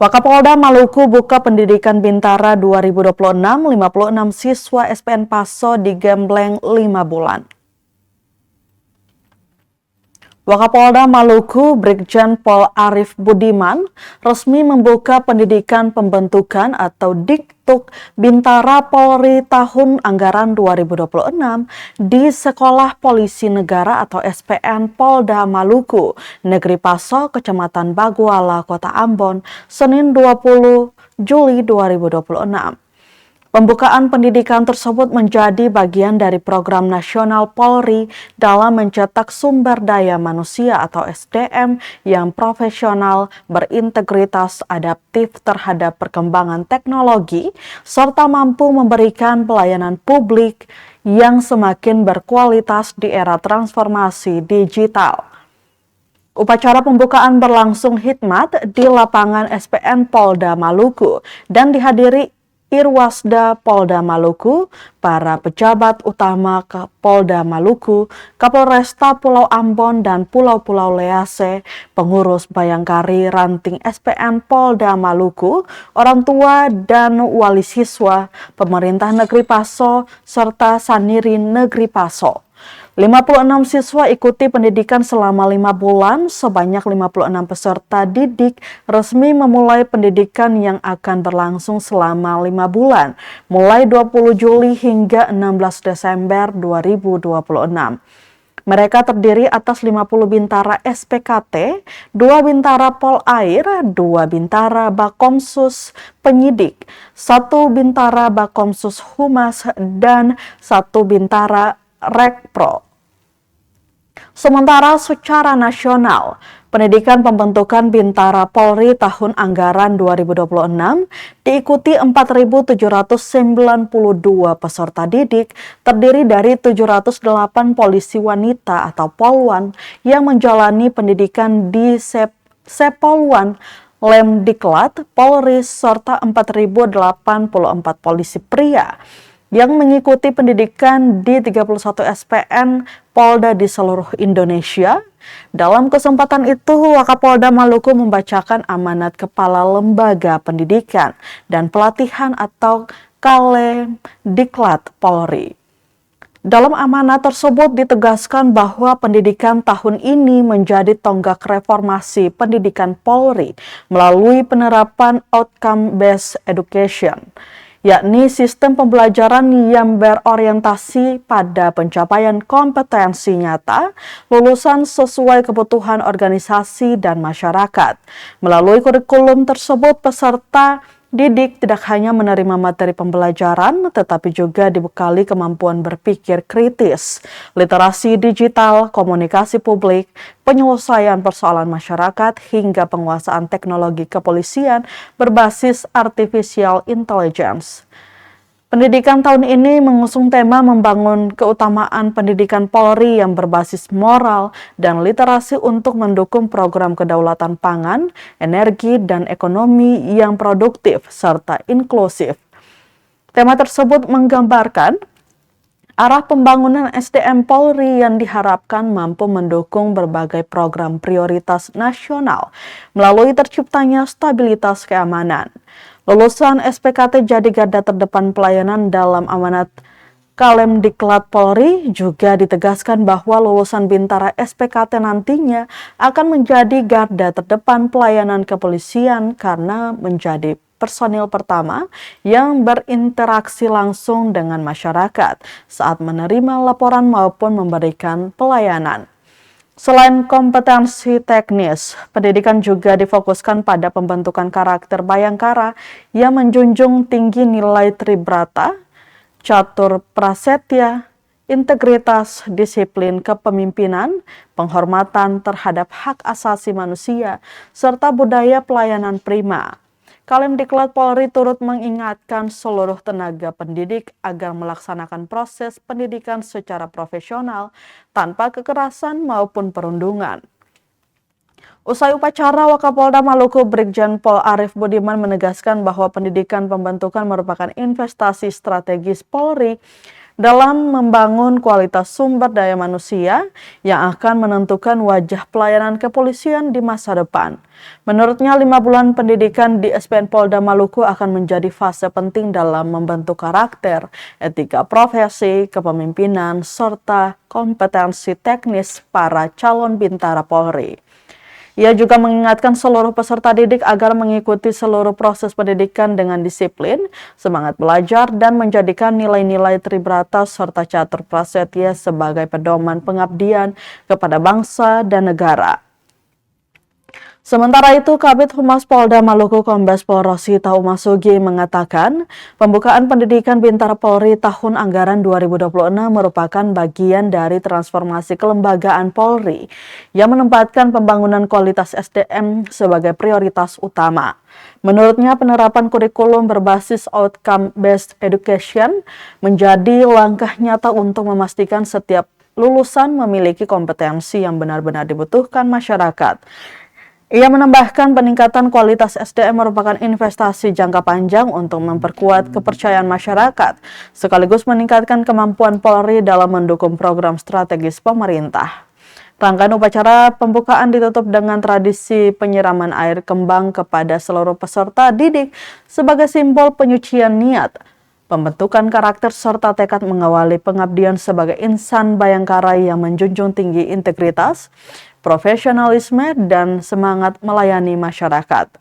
Wakapolda Maluku buka pendidikan Bintara 2026, 56 siswa SPN Paso digembleng 5 bulan. Wakapolda Maluku Brigjen Pol Arief Budiman resmi membuka pendidikan pembentukan atau Diktuk Bintara Polri tahun anggaran 2026 di Sekolah Polisi Negara atau SPN Polda Maluku, Negeri Paso, Kecamatan Baguala, Kota Ambon, Senin 20 Juli 2026. Pembukaan pendidikan tersebut menjadi bagian dari program nasional Polri dalam mencetak sumber daya manusia atau SDM yang profesional, berintegritas, adaptif terhadap perkembangan teknologi, serta mampu memberikan pelayanan publik yang semakin berkualitas di era transformasi digital. Upacara pembukaan berlangsung hikmat di lapangan SPN Polda Maluku dan dihadiri Irwasda Polda Maluku, para pejabat utama ke Polda Maluku, Kapolresta Pulau Ambon dan Pulau-Pulau Lease, pengurus Bayangkari Ranting SPN Polda Maluku, orang tua dan wali siswa, pemerintah negeri Paso, serta Sanirin Negeri Paso. 56 siswa ikuti pendidikan selama 5 bulan, sebanyak 56 peserta didik resmi memulai pendidikan yang akan berlangsung selama 5 bulan, mulai 20 Juli hingga 16 Desember 2026. Mereka terdiri atas 50 bintara SPKT, 2 bintara Polair, 2 bintara Bakomsus Penyidik, 1 bintara Bakomsus Humas, dan 1 bintara Rekpro. Sementara secara nasional, pendidikan pembentukan Bintara Polri tahun anggaran 2026 diikuti 4.792 peserta didik, terdiri dari 708 polisi wanita atau Polwan yang menjalani pendidikan di Sepolwan Lemdiklat Polri, serta 4.084 polisi pria yang mengikuti pendidikan di 31 SPN Polda di seluruh Indonesia. Dalam kesempatan itu, Wakapolda Maluku membacakan amanat Kepala Lembaga Pendidikan dan Pelatihan atau Kalemdiklat Polri. Dalam amanat tersebut ditegaskan bahwa pendidikan tahun ini menjadi tonggak reformasi pendidikan Polri melalui penerapan outcome-based education, yakni sistem pembelajaran yang berorientasi pada pencapaian kompetensi nyata lulusan sesuai kebutuhan organisasi dan masyarakat. Melalui kurikulum tersebut, peserta didik tidak hanya menerima materi pembelajaran, tetapi juga dibekali kemampuan berpikir kritis, literasi digital, komunikasi publik, penyelesaian persoalan masyarakat, hingga penguasaan teknologi kepolisian berbasis artificial intelligence. Pendidikan tahun ini mengusung tema membangun keutamaan pendidikan Polri yang berbasis moral dan literasi untuk mendukung program kedaulatan pangan, energi, dan ekonomi yang produktif serta inklusif. Tema tersebut menggambarkan arah pembangunan SDM Polri yang diharapkan mampu mendukung berbagai program prioritas nasional melalui terciptanya stabilitas keamanan. Lulusan SPKT jadi garda terdepan pelayanan dalam amanat Kalemdiklat Polri. Juga ditegaskan bahwa lulusan Bintara SPKT nantinya akan menjadi garda terdepan pelayanan kepolisian karena menjadi personil pertama yang berinteraksi langsung dengan masyarakat saat menerima laporan maupun memberikan pelayanan. Selain kompetensi teknis, pendidikan juga difokuskan pada pembentukan karakter Bayangkara yang menjunjung tinggi nilai Tribrata, catur prasetya, integritas, disiplin kepemimpinan, penghormatan terhadap hak asasi manusia, serta budaya pelayanan prima. Kalemdiklat Polri turut mengingatkan seluruh tenaga pendidik agar melaksanakan proses pendidikan secara profesional tanpa kekerasan maupun perundungan. Usai upacara, Wakapolda Maluku Brigjen Pol Arief Budiman menegaskan bahwa pendidikan pembentukan merupakan investasi strategis Polri dalam membangun kualitas sumber daya manusia yang akan menentukan wajah pelayanan kepolisian di masa depan. Menurutnya, 5 bulan pendidikan di SPN Polda Maluku akan menjadi fase penting dalam membentuk karakter, etika profesi, kepemimpinan, serta kompetensi teknis para calon bintara Polri. Ia juga mengingatkan seluruh peserta didik agar mengikuti seluruh proses pendidikan dengan disiplin, semangat belajar, dan menjadikan nilai-nilai Tribrata serta Catur Prasetya sebagai pedoman pengabdian kepada bangsa dan negara. Sementara itu, Kabid Humas Polda Maluku Kombes Pol Rosita Umasugi mengatakan pembukaan pendidikan Bintara Polri tahun anggaran 2026 merupakan bagian dari transformasi kelembagaan Polri yang menempatkan pembangunan kualitas SDM sebagai prioritas utama. Menurutnya, penerapan kurikulum berbasis outcome-based education menjadi langkah nyata untuk memastikan setiap lulusan memiliki kompetensi yang benar-benar dibutuhkan masyarakat. Ia menambahkan peningkatan kualitas SDM merupakan investasi jangka panjang untuk memperkuat kepercayaan masyarakat, sekaligus meningkatkan kemampuan Polri dalam mendukung program strategis pemerintah. Rangkaian upacara pembukaan ditutup dengan tradisi penyiraman air kembang kepada seluruh peserta didik sebagai simbol penyucian niat, pembentukan karakter serta tekad mengawali pengabdian sebagai insan bayangkara yang menjunjung tinggi integritas, profesionalisme, dan semangat melayani masyarakat.